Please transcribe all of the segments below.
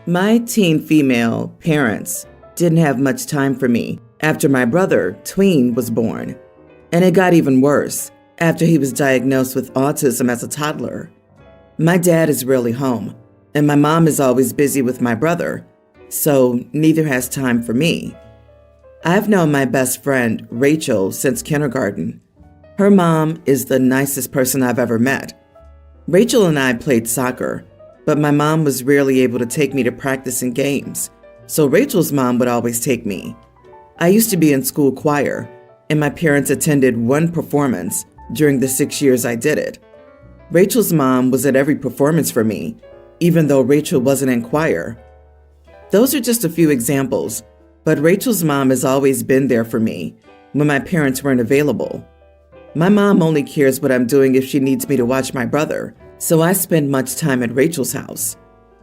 My teen female parents didn't have much time for me after my brother, tween, was born. And it got even worse after he was diagnosed with autism as a toddler. My dad is rarely home, and my mom is always busy with my brother, so neither has time for me. I've known my best friend, Rachel, since kindergarten. Her mom is the nicest person I've ever met. Rachel and I played soccer, but my mom was rarely able to take me to practice and games, so Rachel's mom would always take me. I used to be in school choir, and my parents attended one performance during the 6 years I did it. Rachel's mom was at every performance for me, even though Rachel wasn't in choir. Those are just a few examples, but Rachel's mom has always been there for me when my parents weren't available. My mom only cares what I'm doing if she needs me to watch my brother, so I spend much time at Rachel's house.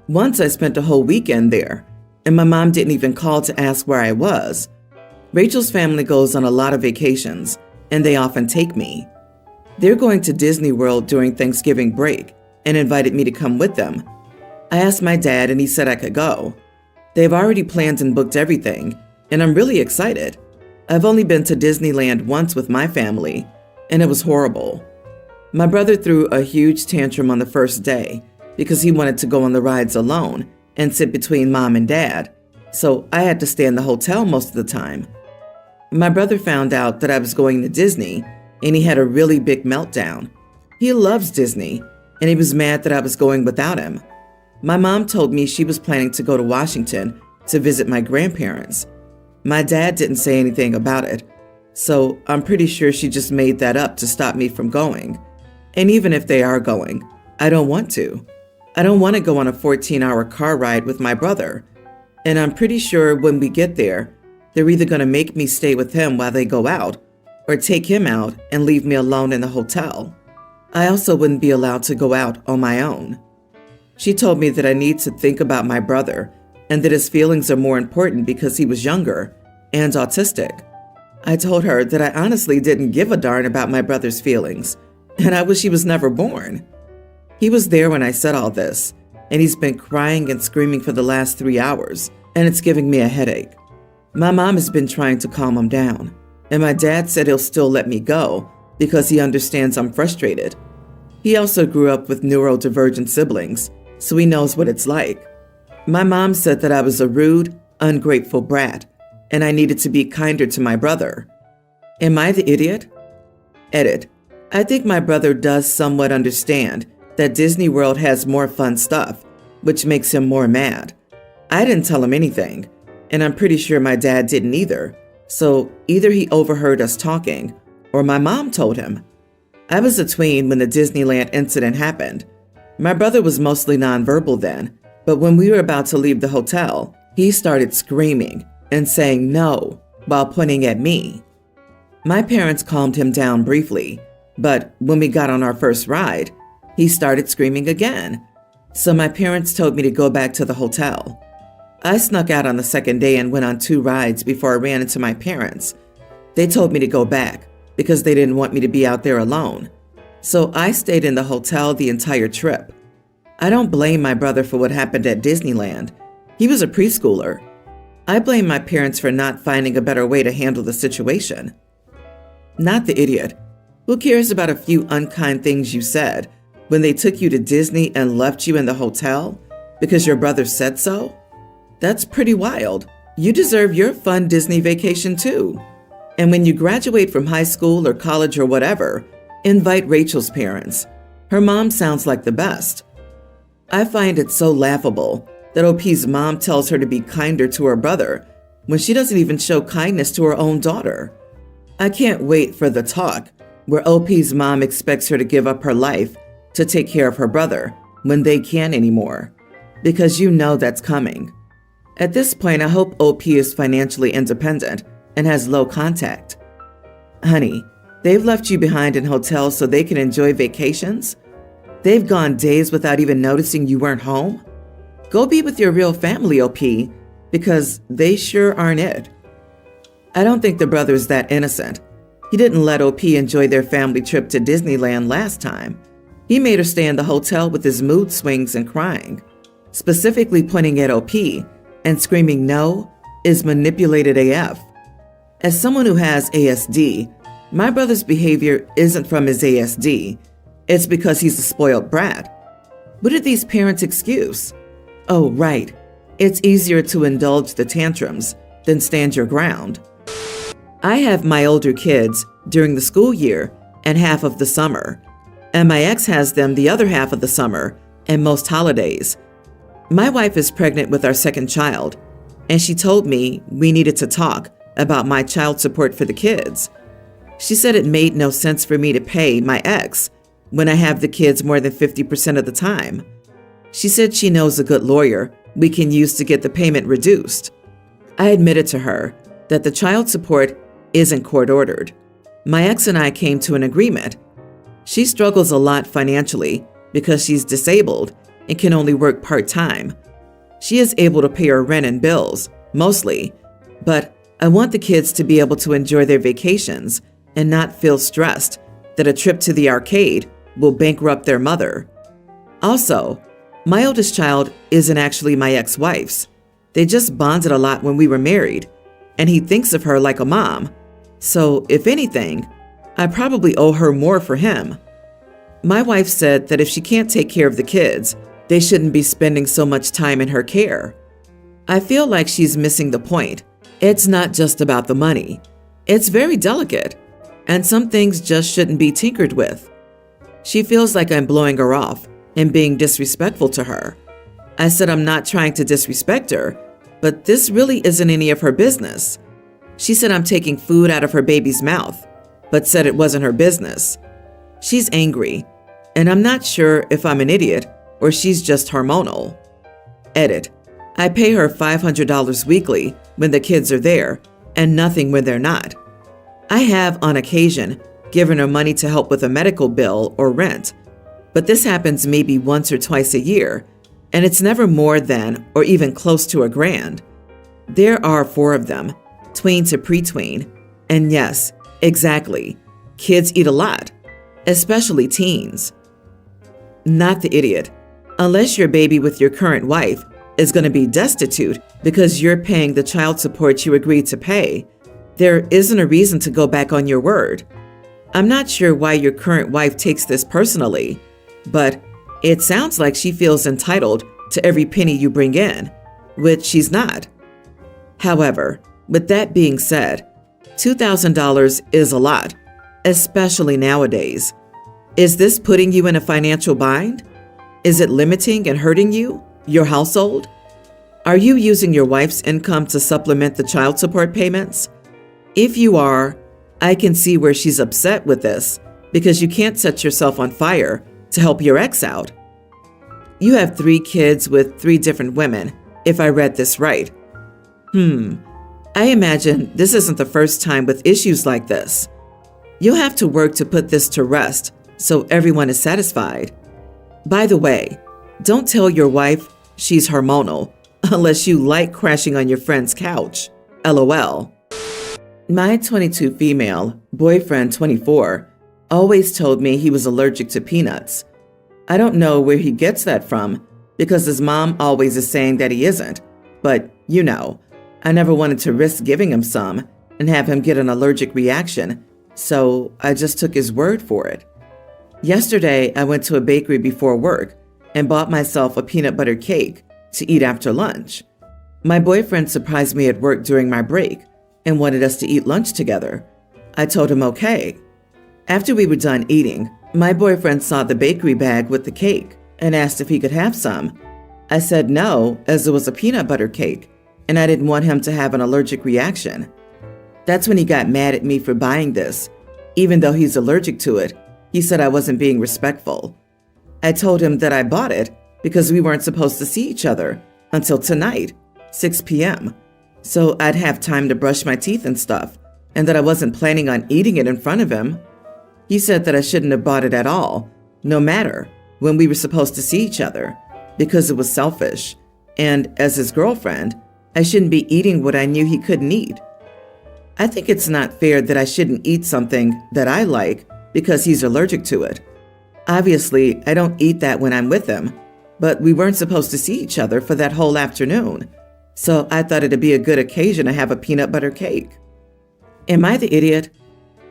Once I spent a whole weekend there, and my mom didn't even call to ask where I was. Rachel's family goes on a lot of vacations, and they often take me. They're going to Disney World during Thanksgiving break and invited me to come with them. I asked my dad, and he said I could go. They've already planned and booked everything, and I'm really excited. I've only been to Disneyland once with my family, and it was horrible. My brother threw a huge tantrum on the first day because he wanted to go on the rides alone and sit between mom and dad, so I had to stay in the hotel most of the time. My brother found out that I was going to Disney, and he had a really big meltdown. He loves Disney, and he was mad that I was going without him. My mom told me she was planning to go to Washington to visit my grandparents. My dad didn't say anything about it, so I'm pretty sure she just made that up to stop me from going. And even if they are going, I don't want to. I don't want to go on a 14-hour car ride with my brother. And I'm pretty sure when we get there, they're either going to make me stay with him while they go out, or take him out and leave me alone in the hotel. I also wouldn't be allowed to go out on my own. She told me that I need to think about my brother and that his feelings are more important because he was younger and autistic. I told her that I honestly didn't give a darn about my brother's feelings, and I wish he was never born. He was there when I said all this, and he's been crying and screaming for the last 3 hours, and it's giving me a headache. My mom has been trying to calm him down, and my dad said he'll still let me go because he understands I'm frustrated. He also grew up with neurodivergent siblings, so he knows what it's like. My mom said that I was a rude, ungrateful brat, and I needed to be kinder to my brother. Am I the idiot? Edit. I think my brother does somewhat understand that Disney World has more fun stuff, which makes him more mad. I didn't tell him anything, and I'm pretty sure my dad didn't either, so either he overheard us talking, or my mom told him. I was a tween when the Disneyland incident happened. My brother was mostly nonverbal then, but when we were about to leave the hotel, he started screaming and saying no while pointing at me. My parents calmed him down briefly, but when we got on our first ride, he started screaming again. So my parents told me to go back to the hotel. I snuck out on the second day and went on 2 rides before I ran into my parents. They told me to go back because they didn't want me to be out there alone. So I stayed in the hotel the entire trip. I don't blame my brother for what happened at Disneyland. He was a preschooler. I blame my parents for not finding a better way to handle the situation. Not the idiot. Who cares about a few unkind things you said when they took you to Disney and left you in the hotel because your brother said so? That's pretty wild. You deserve your fun Disney vacation too. And when you graduate from high school or college or whatever, invite Rachel's parents. Her mom sounds like the best. I find it so laughable that OP's mom tells her to be kinder to her brother when she doesn't even show kindness to her own daughter. I can't wait for the talk where OP's mom expects her to give up her life to take care of her brother when they can't anymore, because you know that's coming. At this point, I hope OP is financially independent and has low contact. Honey, they've left you behind in hotels so they can enjoy vacations? They've gone days without even noticing you weren't home? Go be with your real family, OP, because they sure aren't it. I don't think the brother's that innocent. He didn't let OP enjoy their family trip to Disneyland last time. He made her stay in the hotel with his mood swings and crying. specifically pointing at OP and screaming no, is manipulated AF. As someone who has ASD, my brother's behavior isn't from his ASD. It's because he's a spoiled brat. What are these parents' excuse? Oh, right. It's easier to indulge the tantrums than stand your ground. I have my older kids during the school year and half of the summer, and my ex has them the other half of the summer and most holidays. My wife is pregnant with our second child, and she told me we needed to talk about my child support for the kids. She said it made no sense for me to pay my ex when I have the kids more than 50% of the time. She said she knows a good lawyer we can use to get the payment reduced. I admitted to her that the child support isn't court-ordered. My ex and I came to an agreement. She struggles a lot financially because she's disabled and can only work part-time. She is able to pay her rent and bills, mostly, but I want the kids to be able to enjoy their vacations and not feel stressed that a trip to the arcade will bankrupt their mother. Also, my oldest child isn't actually my ex-wife's. They just bonded a lot when we were married, and he thinks of her like a mom. So, if anything, I probably owe her more for him. My wife said that if she can't take care of the kids, they shouldn't be spending so much time in her care. I feel like she's missing the point. It's not just about the money. It's very delicate, and some things just shouldn't be tinkered with. She feels like I'm blowing her off and being disrespectful to her. I said I'm not trying to disrespect her, but this really isn't any of her business. She said I'm taking food out of her baby's mouth, but said it wasn't her business. She's angry, and I'm not sure if I'm an idiot or she's just hormonal. Edit. I pay her $500 weekly when the kids are there and nothing when they're not. I have, on occasion, given her money to help with a medical bill or rent, but this happens maybe once or twice a year, and it's never more than or even close to $1,000. There are 4 of them, tween to pre-tween, and yes, exactly, kids eat a lot, especially teens. Not the idiot. Unless your baby with your current wife is going to be destitute because you're paying the child support you agreed to pay, there isn't a reason to go back on your word. I'm not sure why your current wife takes this personally, but it sounds like she feels entitled to every penny you bring in, which she's not. However, with that being said, $2,000 is a lot, especially nowadays. Is this putting you in a financial bind? Is it limiting and hurting you, your household? Are you using your wife's income to supplement the child support payments? If you are, I can see where she's upset with this because you can't set yourself on fire to help your ex out. You have 3 kids with 3 different women, if I read this right. I imagine this isn't the first time with issues like this. You'll have to work to put this to rest so everyone is satisfied. By the way, don't tell your wife she's hormonal unless you like crashing on your friend's couch. LOL. My 22 female, boyfriend 24, always told me he was allergic to peanuts. I don't know where he gets that from because his mom always is saying that he isn't, but you know, I never wanted to risk giving him some and have him get an allergic reaction, so I just took his word for it. Yesterday, I went to a bakery before work and bought myself a peanut butter cake to eat after lunch. My boyfriend surprised me at work during my break and wanted us to eat lunch together. I told him okay. After we were done eating, my boyfriend saw the bakery bag with the cake and asked if he could have some. I said no, as it was a peanut butter cake, and I didn't want him to have an allergic reaction. That's when he got mad at me for buying this. Even though he's allergic to it, he said I wasn't being respectful. I told him that I bought it because we weren't supposed to see each other until tonight, 6 p.m., so I'd have time to brush my teeth and stuff, and that I wasn't planning on eating it in front of him. He said that I shouldn't have bought it at all, no matter when we were supposed to see each other, because it was selfish, and as his girlfriend, I shouldn't be eating what I knew he couldn't eat. I think it's not fair that I shouldn't eat something that I like because he's allergic to it. Obviously, I don't eat that when I'm with him, but we weren't supposed to see each other for that whole afternoon, so I thought it'd be a good occasion to have a peanut butter cake. Am I the idiot?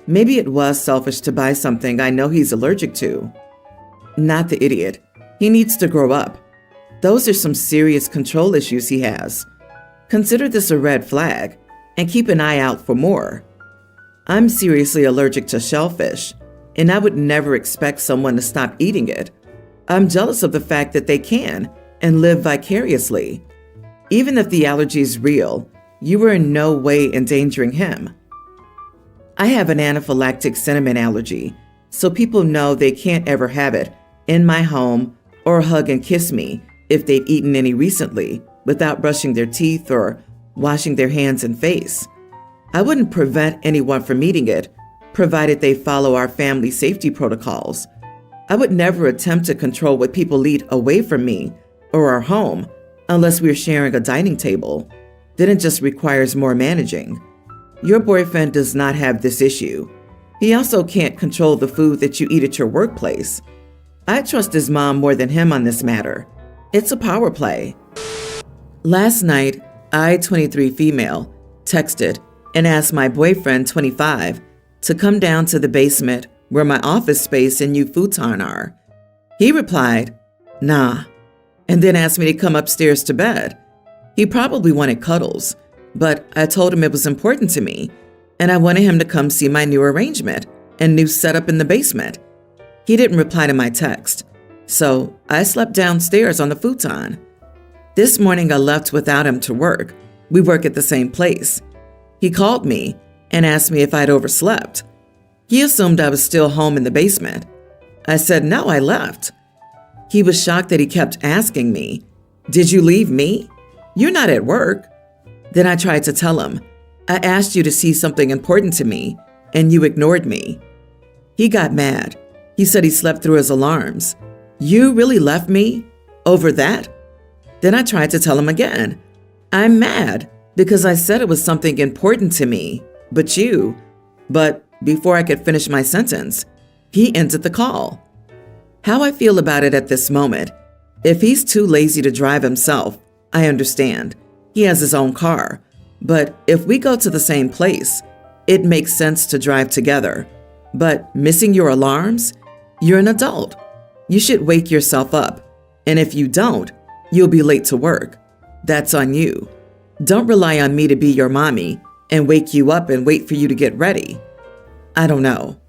Maybe it was selfish to buy something I know he's allergic to. Not the idiot. He needs to grow up. Those are some serious control issues he has. Consider this a red flag and keep an eye out for more. I'm seriously allergic to shellfish, and I would never expect someone to stop eating it. I'm jealous of the fact that they can and live vicariously. Even if the allergy is real, you are in no way endangering him. I have an anaphylactic cinnamon allergy, so people know they can't ever have it in my home or hug and kiss me if they've eaten any recently without brushing their teeth or washing their hands and face. I wouldn't prevent anyone from eating it, provided they follow our family safety protocols. I would never attempt to control what people eat away from me or our home unless we're sharing a dining table. Then it just requires more managing. Your boyfriend does not have this issue. He also can't control the food that you eat at your workplace. I trust his mom more than him on this matter. It's a power play. Last night, I, 23 female, texted and asked my boyfriend, 25, to come down to the basement where my office space and new futon are. He replied, nah, and then asked me to come upstairs to bed. He probably wanted cuddles, but I told him it was important to me, and I wanted him to come see my new arrangement and new setup in the basement. He didn't reply to my text, so I slept downstairs on the futon. This morning I left without him to work. We work at the same place. He called me and asked me if I'd overslept. He assumed I was still home in the basement. I said, no, I left. He was shocked that he kept asking me, did you leave me? You're not at work. Then I tried to tell him, I asked you to see something important to me, and you ignored me. He got mad. He said he slept through his alarms. You really left me? Over that? Then I tried to tell him again, I'm mad because I said it was something important to me, but you. But before I could finish my sentence, he ended the call. How I feel about it at this moment, if he's too lazy to drive himself, I understand. He has his own car. But if we go to the same place, it makes sense to drive together. But missing your alarms? You're an adult. You should wake yourself up. And if you don't, you'll be late to work. That's on you. Don't rely on me to be your mommy and wake you up and wait for you to get ready. I don't know.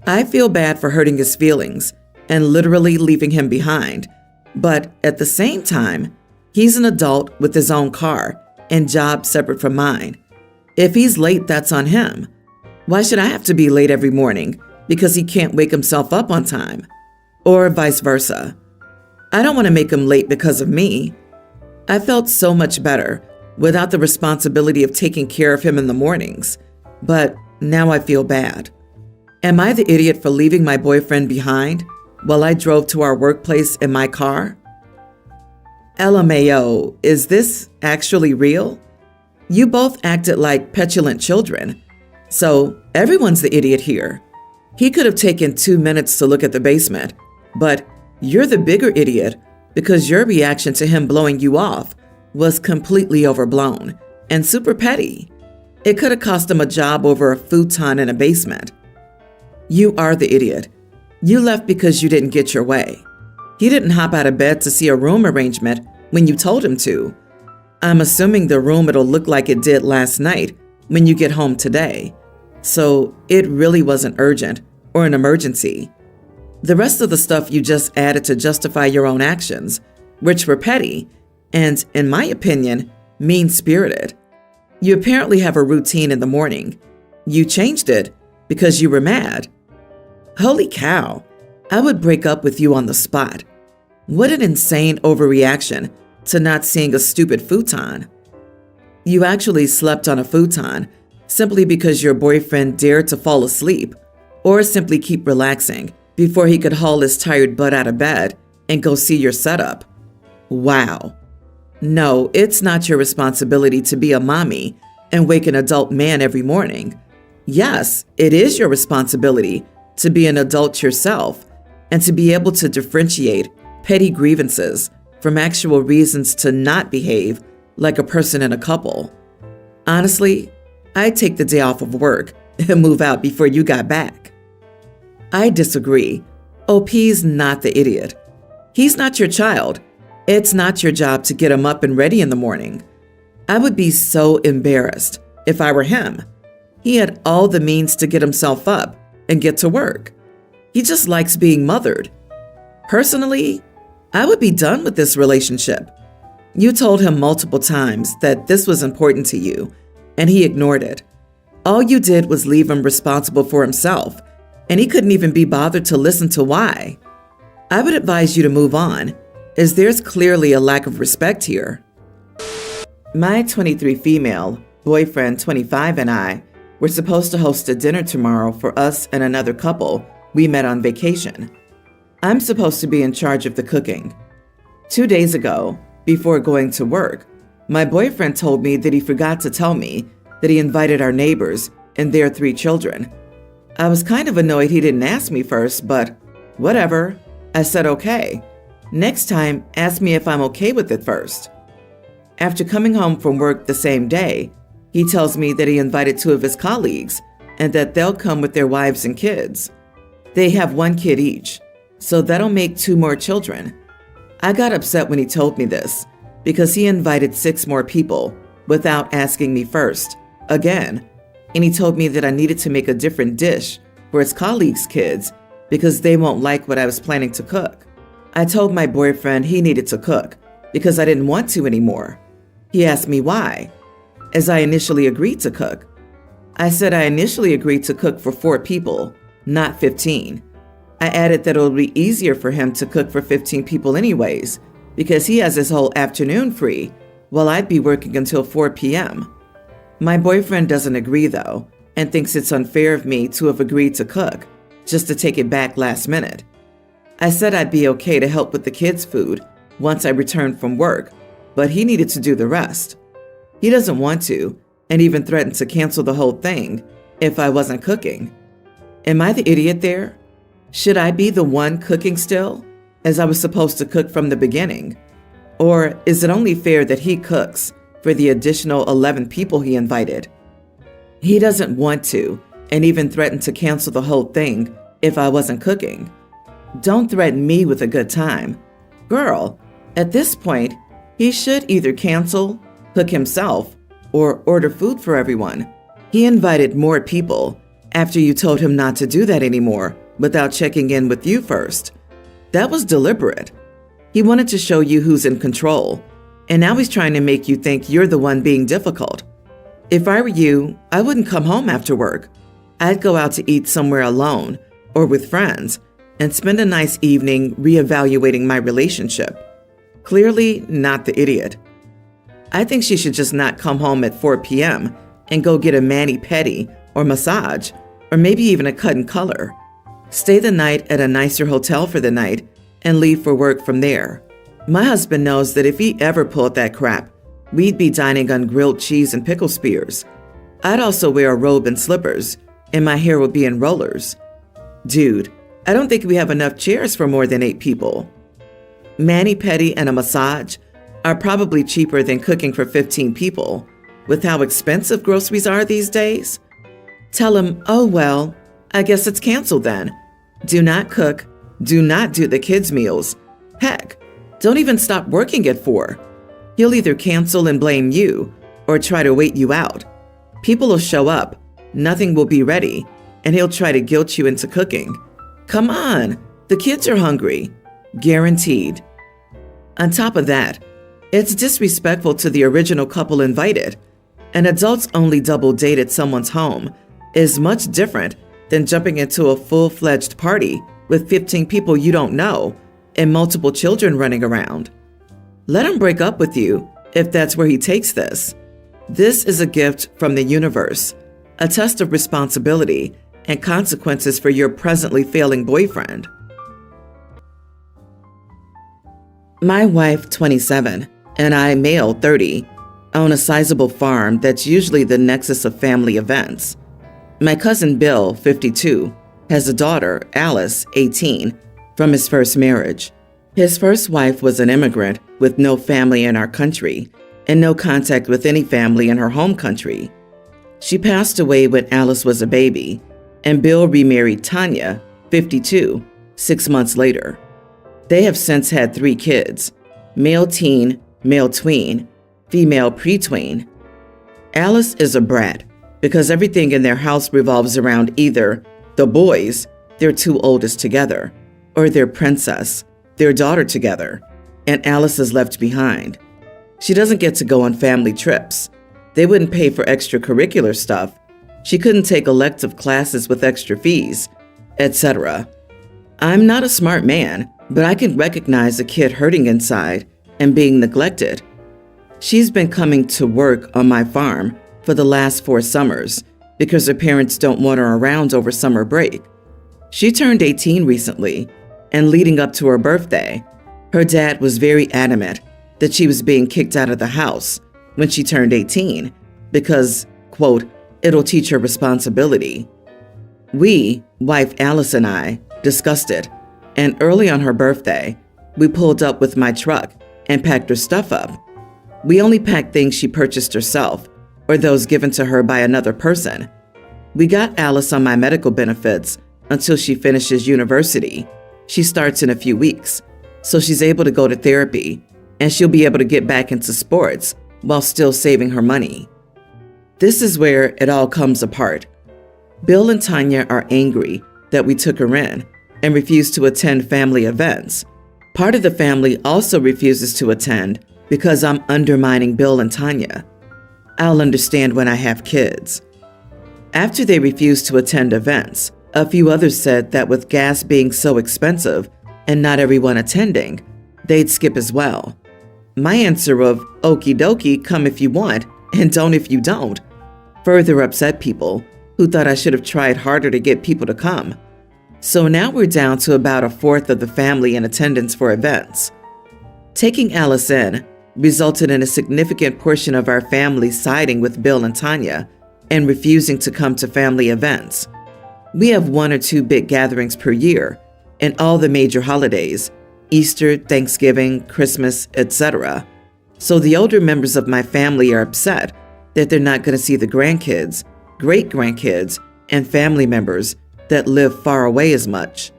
I feel bad for hurting his feelings and literally leaving him behind. But at the same time, he's an adult with his own car and job separate from mine. If he's late, that's on him. Why should I have to be late every morning because he can't wake himself up on time? Or vice versa. I don't want to make him late because of me. I felt so much better without the responsibility of taking care of him in the mornings. But now I feel bad. Am I the idiot for leaving my boyfriend behind while I drove to our workplace in my car? LMAO, is this actually real? You both acted like petulant children. So everyone's the idiot here. He could have taken 2 minutes to look at the basement, but you're the bigger idiot because your reaction to him blowing you off was completely overblown and super petty. It could have cost him a job over a futon in a basement. You are the idiot. You left because you didn't get your way. He didn't hop out of bed to see a room arrangement when you told him to. I'm assuming the room it'll look like it did last night when you get home today. So it really wasn't urgent or an emergency. The rest of the stuff you just added to justify your own actions, which were petty and, in my opinion, mean-spirited. You apparently have a routine in the morning. You changed it because you were mad. Holy cow, I would break up with you on the spot. What an insane overreaction to not seeing a stupid futon. You actually slept on a futon simply because your boyfriend dared to fall asleep or simply keep relaxing before he could haul his tired butt out of bed and go see your setup. Wow. No, it's not your responsibility to be a mommy and wake an adult man every morning. Yes, it is your responsibility to be an adult yourself and to be able to differentiate petty grievances from actual reasons to not behave like a person in a couple. Honestly, I'd take the day off of work and move out before you got back. I disagree. OP's not the idiot. He's not your child. It's not your job to get him up and ready in the morning. I would be so embarrassed if I were him. He had all the means to get himself up and get to work. He just likes being mothered. Personally, I would be done with this relationship. You told him multiple times that this was important to you, and he ignored it. All you did was leave him responsible for himself, and he couldn't even be bothered to listen to why. I would advise you to move on, as there's clearly a lack of respect here. My 23 female, boyfriend 25, and I were supposed to host a dinner tomorrow for us and another couple we met on vacation. I'm supposed to be in charge of the cooking. 2 days ago, before going to work, my boyfriend told me that he forgot to tell me that he invited our neighbors and their 3 children. I was kind of annoyed he didn't ask me first, but whatever. I said okay. Next time, ask me if I'm okay with it first. After coming home from work the same day, he tells me that he invited 2 of his colleagues and that they'll come with their wives and kids. They have 1 kid each, so that'll make 2 more children. I got upset when he told me this because he invited 6 more people without asking me first, again, and he told me that I needed to make a different dish for his colleagues' kids because they won't like what I was planning to cook. I told my boyfriend he needed to cook because I didn't want to anymore. He asked me why, as I initially agreed to cook. I said I initially agreed to cook for 4 people, not 15. I added that it would be easier for him to cook for 15 people anyways, because he has his whole afternoon free, while I'd be working until 4 p.m. My boyfriend doesn't agree though, and thinks it's unfair of me to have agreed to cook, just to take it back last minute. I said I'd be okay to help with the kids' food once I returned from work, but he needed to do the rest. He doesn't want to, and even threatened to cancel the whole thing if I wasn't cooking. Am I the idiot there? Should I be the one cooking still, as I was supposed to cook from the beginning? Or is it only fair that he cooks for the additional 11 people he invited? He doesn't want to, and even threatened to cancel the whole thing if I wasn't cooking. Don't threaten me with a good time. Girl, at this point, he should either cancel, cook himself, or order food for everyone. He invited more people after you told him not to do that anymore without checking in with you first. That was deliberate. He wanted to show you who's in control, and now he's trying to make you think you're the one being difficult. If I were you, I wouldn't come home after work. I'd go out to eat somewhere alone or with friends and spend a nice evening reevaluating my relationship. Clearly not the idiot. I think she should just not come home at 4 p.m. and go get a mani-pedi or massage, or maybe even a cut and color. Stay the night at a nicer hotel for the night and leave for work from there. My husband knows that if he ever pulled that crap, we'd be dining on grilled cheese and pickle spears. I'd also wear a robe and slippers, and my hair would be in rollers. Dude, I don't think we have enough chairs for more than 8 people. Mani-pedi and a massage are probably cheaper than cooking for 15 people, with how expensive groceries are these days. Tell him, oh well, I guess it's canceled then. Do not cook, do not do the kids' meals. Heck, don't even stop working at 4. He'll either cancel and blame you, or try to wait you out. People will show up, nothing will be ready, and he'll try to guilt you into cooking. Come on, the kids are hungry. Guaranteed. On top of that, it's disrespectful to the original couple invited. An adults-only double date at someone's home is much different than jumping into a full-fledged party with 15 people you don't know and multiple children running around. Let him break up with you if that's where he takes this. This is a gift from the universe, a test of responsibility and consequences for your presently failing boyfriend. My wife, 27, and I, male, 30, own a sizable farm that's usually the nexus of family events. My cousin Bill, 52, has a daughter, Alice, 18, from his first marriage. His first wife was an immigrant with no family in our country and no contact with any family in her home country. She passed away when Alice was a baby, and Bill remarried Tanya, 52, 6 months later. They have since had 3 kids, male teen, male tween, female pre-tween. Alice is a brat because everything in their house revolves around either the boys, their 2 oldest together, or their princess, their daughter together, and Alice is left behind. She doesn't get to go on family trips. They wouldn't pay for extracurricular stuff. She couldn't take elective classes with extra fees, etc. I'm not a smart man, but I can recognize a kid hurting inside and being neglected. She's been coming to work on my farm for the last 4 summers because her parents don't want her around over summer break. She turned 18 recently, and leading up to her birthday, her dad was very adamant that she was being kicked out of the house when she turned 18 because, quote, it'll teach her responsibility. We, wife Alice and I, discussed it, and early on her birthday, we pulled up with my truck and packed her stuff up. We only packed things she purchased herself or those given to her by another person. We got Alice on my medical benefits until she finishes university. She starts in a few weeks, so she's able to go to therapy, and she'll be able to get back into sports while still saving her money. This is where it all comes apart. Bill and Tanya are angry that we took her in and refuse to attend family events. Part of the family also refuses to attend because I'm undermining Bill and Tanya. I'll understand when I have kids. After they refused to attend events, a few others said that with gas being so expensive and not everyone attending, they'd skip as well. My answer of, okie dokie, come if you want, and don't if you don't, further upset people who thought I should have tried harder to get people to come. So now we're down to about 1/4 of the family in attendance for events. Taking Alice in resulted in a significant portion of our family siding with Bill and Tanya and refusing to come to family events. We have 1 or 2 big gatherings per year, and all the major holidays, Easter, Thanksgiving, Christmas, etc. So the older members of my family are upset that they're not going to see the grandkids, great-grandkids, and family members that live far away as much.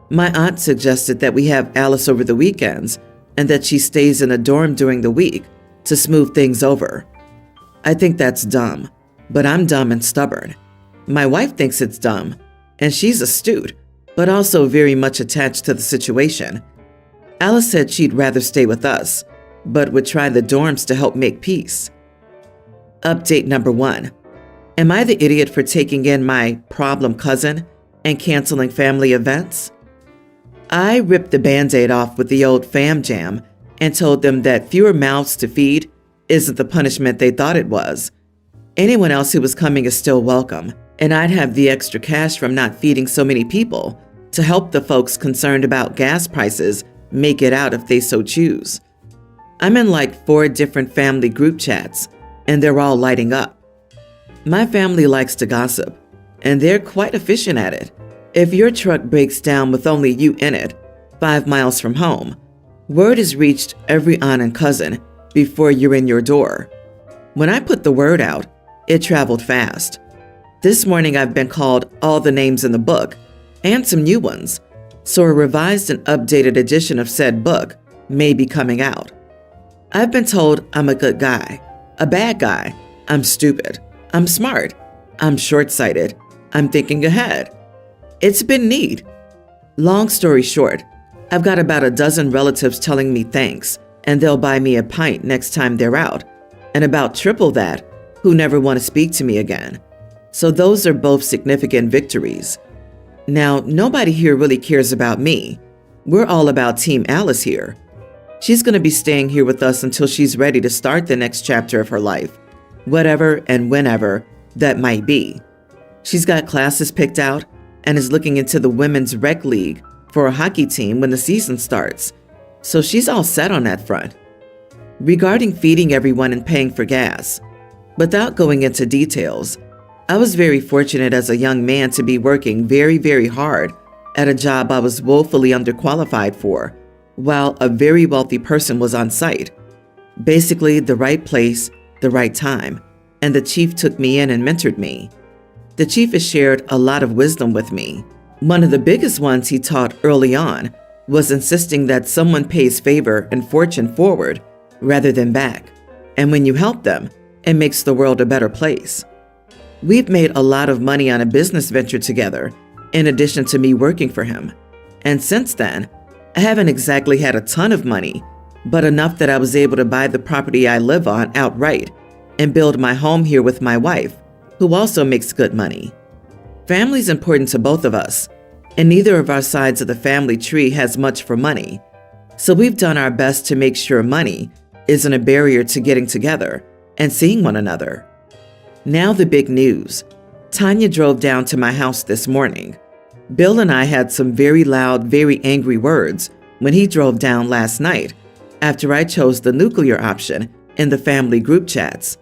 My aunt suggested that we have Alice over the weekends and that she stays in a dorm during the week to smooth things over. I think that's dumb, but I'm dumb and stubborn. My wife thinks it's dumb, and she's astute, but also very much attached to the situation. Alice said she'd rather stay with us, but would try the dorms to help make peace. Update number 1. Am I the idiot for taking in my problem cousin and canceling family events? I ripped the Band-Aid off with the old fam jam and told them that fewer mouths to feed isn't the punishment they thought it was. Anyone else who was coming is still welcome, and I'd have the extra cash from not feeding so many people to help the folks concerned about gas prices make it out if they so choose. I'm in like 4 different family group chats, and they're all lighting up. My family likes to gossip, and they're quite efficient at it. If your truck breaks down with only you in it, 5 miles from home, word is reached every aunt and cousin before you're in your door. When I put the word out, it traveled fast. This morning I've been called all the names in the book, and some new ones, so a revised and updated edition of said book may be coming out. I've been told I'm a good guy, a bad guy, I'm stupid, I'm smart, I'm short-sighted, I'm thinking ahead. It's been neat. Long story short, I've got about a dozen relatives telling me thanks, and they'll buy me a pint next time they're out, and about triple that who never want to speak to me again. So those are both significant victories. Now, nobody here really cares about me. We're all about Team Alice here. She's going to be staying here with us until she's ready to start the next chapter of her life, whatever and whenever that might be. She's got classes picked out and is looking into the women's rec league for a hockey team when the season starts, so she's all set on that front. Regarding feeding everyone and paying for gas, without going into details, I was very fortunate as a young man to be working very, very hard at a job I was woefully underqualified for, while a very wealthy person was on site. Basically, the right place, the right time, and the chief took me in and mentored me. The chief has shared a lot of wisdom with me. One of the biggest ones he taught early on was insisting that someone pays favor and fortune forward rather than back. And when you help them, it makes the world a better place. We've made a lot of money on a business venture together, in addition to me working for him. And since then, I haven't exactly had a ton of money, but enough that I was able to buy the property I live on outright and build my home here with my wife, who also makes good money. Family's important to both of us, and neither of our sides of the family tree has much for money. So we've done our best to make sure money isn't a barrier to getting together and seeing one another. Now the big news. Tanya drove down to my house this morning. Bill and I had some very loud, very angry words when he drove down last night after I chose the nuclear option in the family group chats.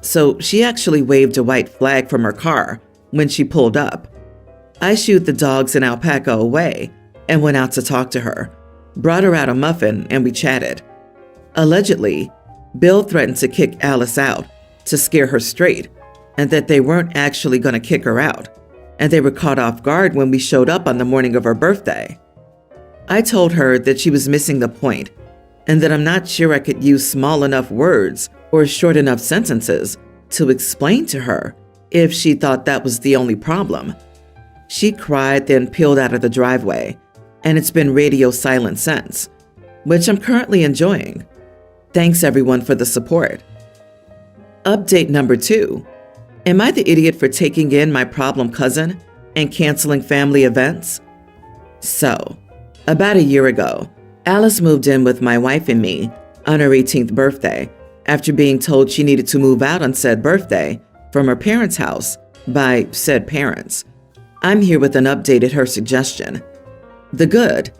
So she actually waved a white flag from her car when she pulled up. I shooed the dogs and alpaca away and went out to talk to her, brought her out a muffin, and we chatted. Allegedly, Bill threatened to kick Alice out to scare her straight, and that they weren't actually going to kick her out, and they were caught off guard when we showed up on the morning of her birthday. I told her that she was missing the point, and that I'm not sure I could use small enough words or short enough sentences to explain to her if she thought that was the only problem. She cried, then peeled out of the driveway, and it's been radio silent since, which I'm currently enjoying. Thanks everyone for the support. Update number 2. Am I the idiot for taking in my problem cousin and canceling family events? So, about a year ago, Alice moved in with my wife and me on her 18th birthday after being told she needed to move out on said birthday from her parents' house by said parents. I'm here with an update at her suggestion. The good.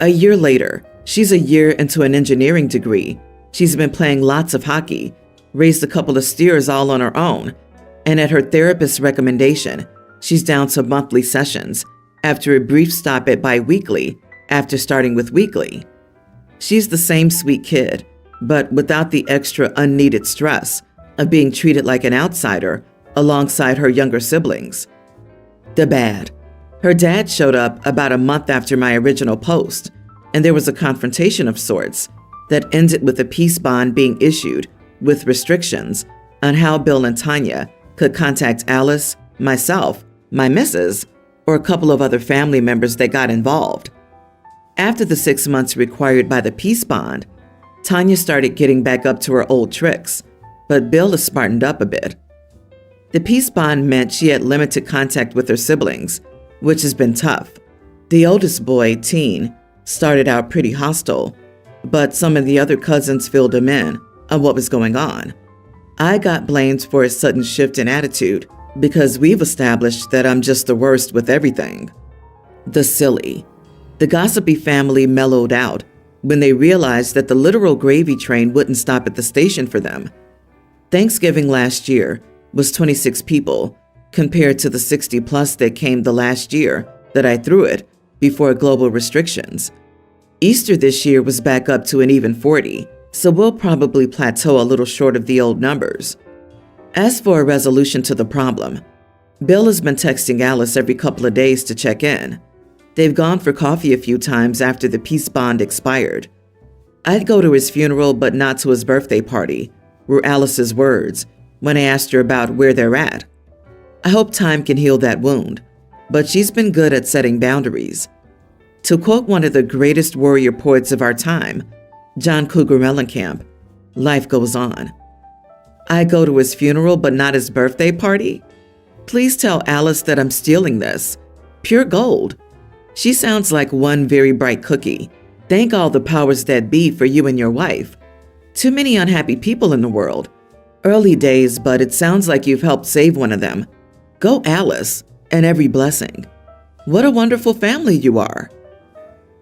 A year later, she's a year into an engineering degree. She's been playing lots of hockey, raised a couple of steers all on her own, and at her therapist's recommendation, she's down to monthly sessions after a brief stop at bi-weekly after starting with weekly. She's the same sweet kid, but without the extra unneeded stress of being treated like an outsider alongside her younger siblings. The bad. Her dad showed up about a month after my original post, and there was a confrontation of sorts that ended with a peace bond being issued with restrictions on how Bill and Tanya could contact Alice, myself, my missus, or a couple of other family members that got involved. After the 6 months required by the peace bond, Tanya started getting back up to her old tricks, but Bill has smartened up a bit. The peace bond meant she had limited contact with her siblings, which has been tough. The oldest boy, Teen, started out pretty hostile, but some of the other cousins filled him in on what was going on. I got blamed for a sudden shift in attitude because we've established that I'm just the worst with everything. The silly. The gossipy family mellowed out when they realized that the literal gravy train wouldn't stop at the station for them. Thanksgiving last year was 26 people compared to the 60 plus that came the last year that I threw it before global restrictions. Easter this year was back up to an even 40, so we'll probably plateau a little short of the old numbers. As for a resolution to the problem, Bill has been texting Alice every couple of days to check in. They've gone for coffee a few times after the peace bond expired. I'd go to his funeral but not to his birthday party, were Alice's words when I asked her about where they're at. I hope time can heal that wound, but she's been good at setting boundaries. To quote one of the greatest warrior poets of our time, John Cougar Mellencamp, life goes on. I go to his funeral but not his birthday party? Please tell Alice that I'm stealing this. Pure gold. She sounds like one very bright cookie. Thank all the powers that be for you and your wife. Too many unhappy people in the world. Early days, but it sounds like you've helped save one of them. Go Alice, and every blessing. What a wonderful family you are.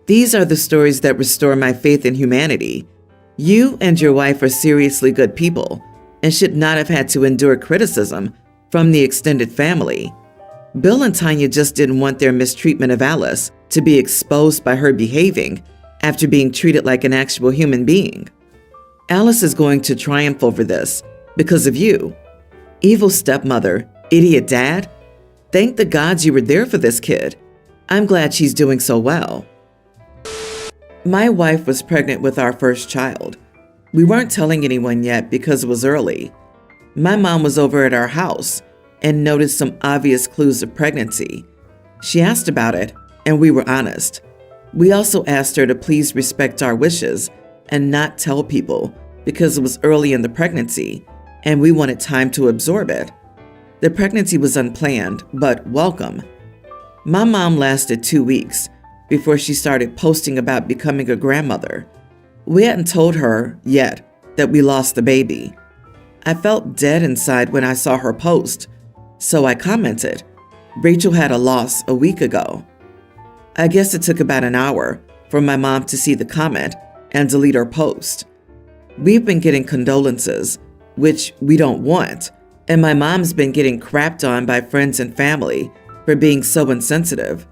These are the stories that restore my faith in humanity. You and your wife are seriously good people and should not have had to endure criticism from the extended family. Bill and Tanya just didn't want their mistreatment of Alice to be exposed by her behaving after being treated like an actual human being. Alice is going to triumph over this because of you. Evil stepmother, idiot dad. Thank the gods you were there for this kid. I'm glad she's doing so well. My wife was pregnant with our first child. We weren't telling anyone yet because it was early. My mom was over at our house and noticed some obvious clues of pregnancy. She asked about it, and we were honest. We also asked her to please respect our wishes and not tell people because it was early in the pregnancy and we wanted time to absorb it. The pregnancy was unplanned, but welcome. My mom lasted 2 weeks before she started posting about becoming a grandmother. We hadn't told her yet that we lost the baby. I felt dead inside when I saw her post, so I commented, "Rachel had a loss a week ago." I guess it took about an hour for my mom to see the comment and delete her post. We've been getting condolences, which we don't want, and my mom's been getting crapped on by friends and family for being so insensitive.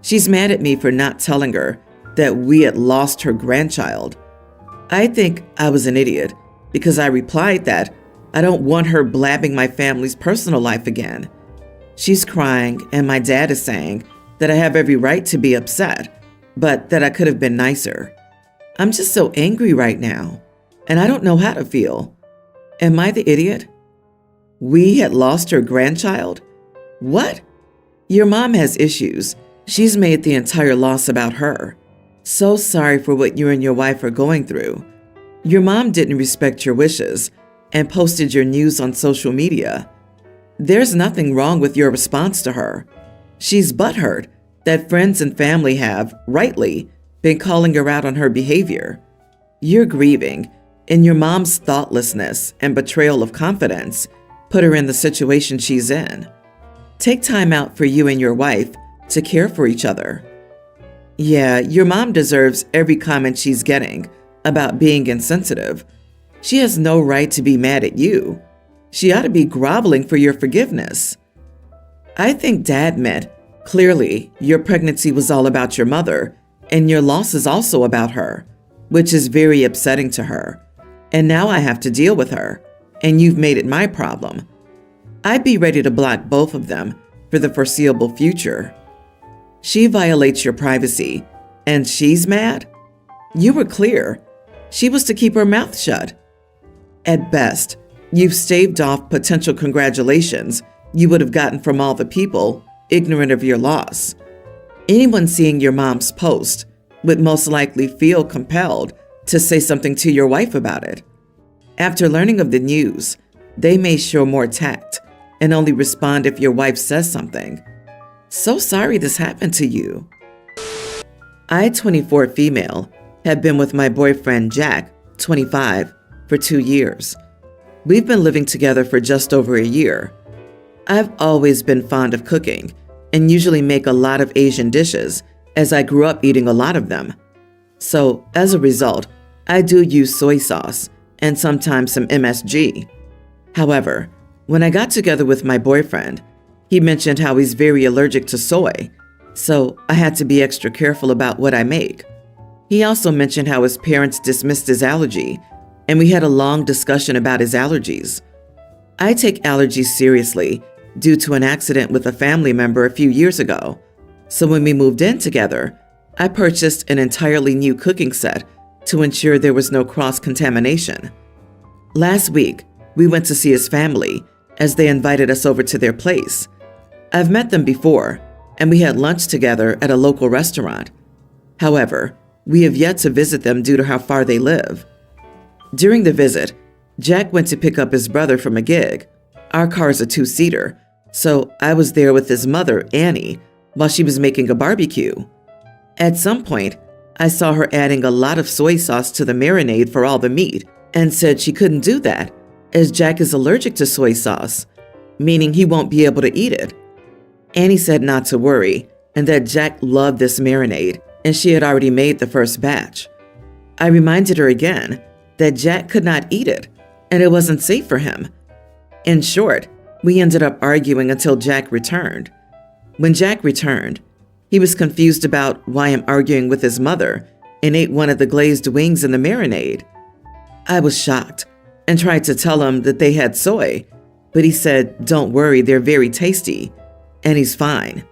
She's mad at me for not telling her that we had lost her grandchild. I think I was an idiot because I replied that I don't want her blabbing my family's personal life again. She's crying, and my dad is saying that I have every right to be upset, but that I could have been nicer. I'm just so angry right now, and I don't know how to feel. Am I the idiot? We had lost her grandchild? What? Your mom has issues. She's made the entire loss about her. So sorry for what you and your wife are going through. Your mom didn't respect your wishes and posted your news on social media. There's nothing wrong with your response to her. She's butthurt that friends and family have, rightly, been calling her out on her behavior. You're grieving, and your mom's thoughtlessness and betrayal of confidence put her in the situation she's in. Take time out for you and your wife to care for each other. Yeah, your mom deserves every comment she's getting about being insensitive. She has no right to be mad at you. She ought to be groveling for your forgiveness. I think Dad meant, clearly, your pregnancy was all about your mother, and your loss is also about her, which is very upsetting to her. And now I have to deal with her, and you've made it my problem. I'd be ready to block both of them for the foreseeable future. She violates your privacy, and she's mad? You were clear. She was to keep her mouth shut. At best, you've staved off potential congratulations you would have gotten from all the people ignorant of your loss. Anyone seeing your mom's post would most likely feel compelled to say something to your wife about it. After learning of the news, they may show more tact and only respond if your wife says something. So sorry this happened to you. I, 24 female, have been with my boyfriend Jack, 25, for 2 years. We've been living together for just over a year. I've always been fond of cooking and usually make a lot of Asian dishes as I grew up eating a lot of them. So, as a result, I do use soy sauce and sometimes some MSG. However, when I got together with my boyfriend, he mentioned how he's very allergic to soy, so I had to be extra careful about what I make. He also mentioned how his parents dismissed his allergy, and we had a long discussion about his allergies. I take allergies seriously due to an accident with a family member a few years ago, so when we moved in together, I purchased an entirely new cooking set to ensure there was no cross-contamination. Last week, we went to see his family as they invited us over to their place. I've met them before, and we had lunch together at a local restaurant. However, we have yet to visit them due to how far they live. During the visit, Jack went to pick up his brother from a gig. Our car's a 2-seater, so I was there with his mother, Annie, while she was making a barbecue. At some point, I saw her adding a lot of soy sauce to the marinade for all the meat and said she couldn't do that as Jack is allergic to soy sauce, meaning he won't be able to eat it. Annie said not to worry and that Jack loved this marinade and she had already made the first batch. I reminded her again that Jack could not eat it and it wasn't safe for him. In short, we ended up arguing until Jack returned. When Jack returned, he was confused about why I'm arguing with his mother and ate one of the glazed wings in the marinade. I was shocked and tried to tell him that they had soy, but he said, "Don't worry, they're very tasty," and he's fine.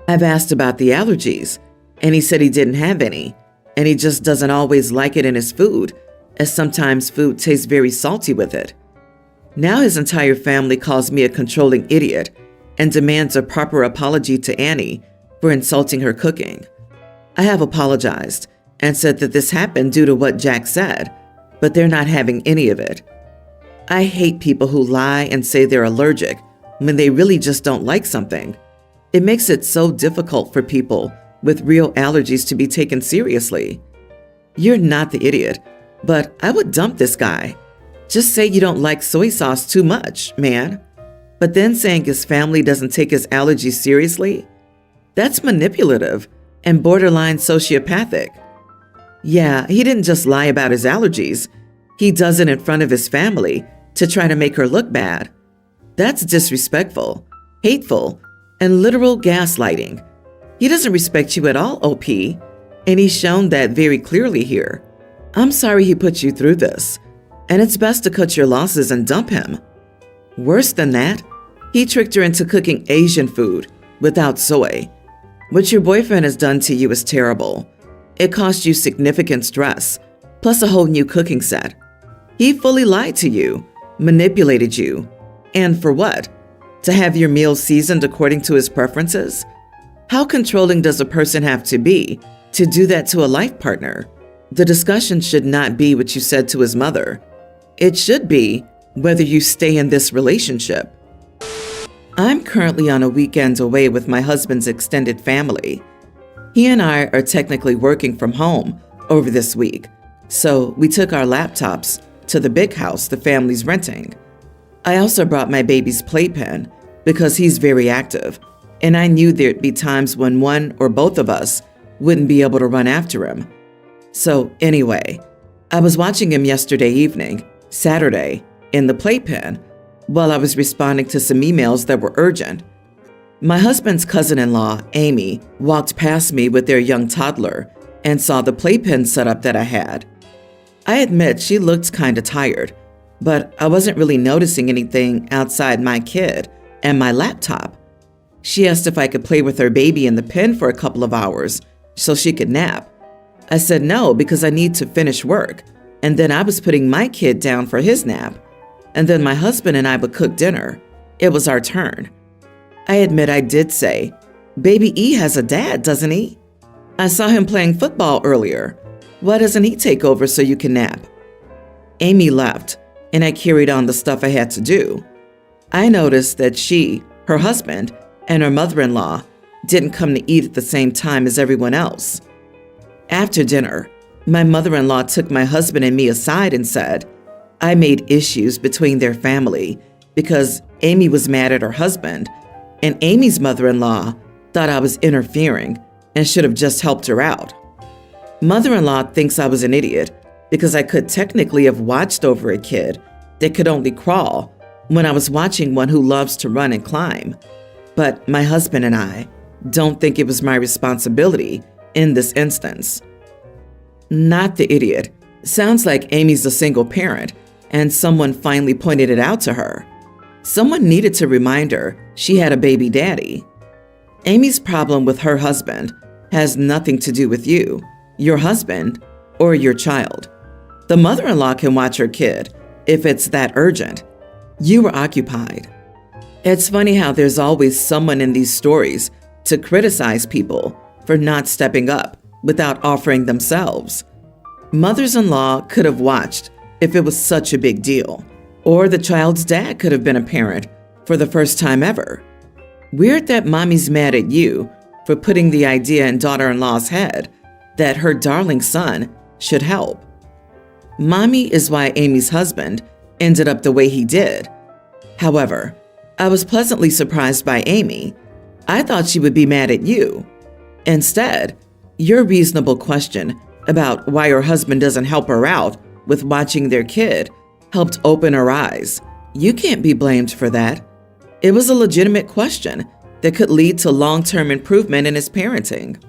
I've asked about the allergies, and he said he didn't have any, and he just doesn't always like it in his food, as sometimes food tastes very salty with it. Now his entire family calls me a controlling idiot and demands a proper apology to Annie for insulting her cooking. I have apologized and said that this happened due to what Jack said, but they're not having any of it. I hate people who lie and say they're allergic when they really just don't like something. It makes it so difficult for people with real allergies to be taken seriously. You're not the idiot, but I would dump this guy. Just say you don't like soy sauce too much, man. But then saying his family doesn't take his allergies seriously? That's manipulative and borderline sociopathic. Yeah, he didn't just lie about his allergies. He does it in front of his family to try to make her look bad. That's disrespectful, hateful, and literal gaslighting. He doesn't respect you at all, OP, and he's shown that very clearly here. I'm sorry he put you through this, and it's best to cut your losses and dump him. Worse than that, he tricked her into cooking Asian food without soy. What your boyfriend has done to you is terrible. It cost you significant stress, plus a whole new cooking set. He fully lied to you, manipulated you, and for what? To have your meals seasoned according to his preferences? How controlling does a person have to be to do that to a life partner? The discussion should not be what you said to his mother. It should be whether you stay in this relationship. I'm currently on a weekend away with my husband's extended family. He and I are technically working from home over this week, so we took our laptops to the big house the family's renting. I also brought my baby's playpen because he's very active, and I knew there'd be times when one or both of us wouldn't be able to run after him. So anyway, I was watching him yesterday evening, Saturday, in the playpen, while I was responding to some emails that were urgent. My husband's cousin-in-law, Amy, walked past me with their young toddler and saw the playpen setup that I had. I admit she looked kind of tired, but I wasn't really noticing anything outside my kid and my laptop. She asked if I could play with her baby in the pen for a couple of hours so she could nap. I said no because I need to finish work, and then I was putting my kid down for his nap, and then my husband and I would cook dinner. It was our turn. I admit I did say, "Baby E has a dad, doesn't he? I saw him playing football earlier. Why doesn't he take over so you can nap?" Amy left, and I carried on the stuff I had to do. I noticed that she, her husband, and her mother-in-law didn't come to eat at the same time as everyone else. After dinner, my mother-in-law took my husband and me aside and said, I made issues between their family because Amy was mad at her husband, and Amy's mother-in-law thought I was interfering and should have just helped her out. Mother-in-law thinks I was an idiot because I could technically have watched over a kid that could only crawl when I was watching one who loves to run and climb. But my husband and I don't think it was my responsibility in this instance. Not the idiot. Sounds like Amy's a single parent, and someone finally pointed it out to her. Someone needed to remind her she had a baby daddy. Amy's problem with her husband has nothing to do with you, your husband, or your child. The mother-in-law can watch her kid if it's that urgent. You were occupied. It's funny how there's always someone in these stories to criticize people for not stepping up without offering themselves. Mothers-in-law could have watched if it was such a big deal, or the child's dad could have been a parent for the first time ever. Weird that mommy's mad at you for putting the idea in daughter-in-law's head that her darling son should help. Mommy is why Amy's husband ended up the way he did. However, I was pleasantly surprised by Amy. I thought she would be mad at you. Instead, your reasonable question about why her husband doesn't help her out with watching their kid helped open her eyes. You can't be blamed for that. It was a legitimate question that could lead to long-term improvement in his parenting.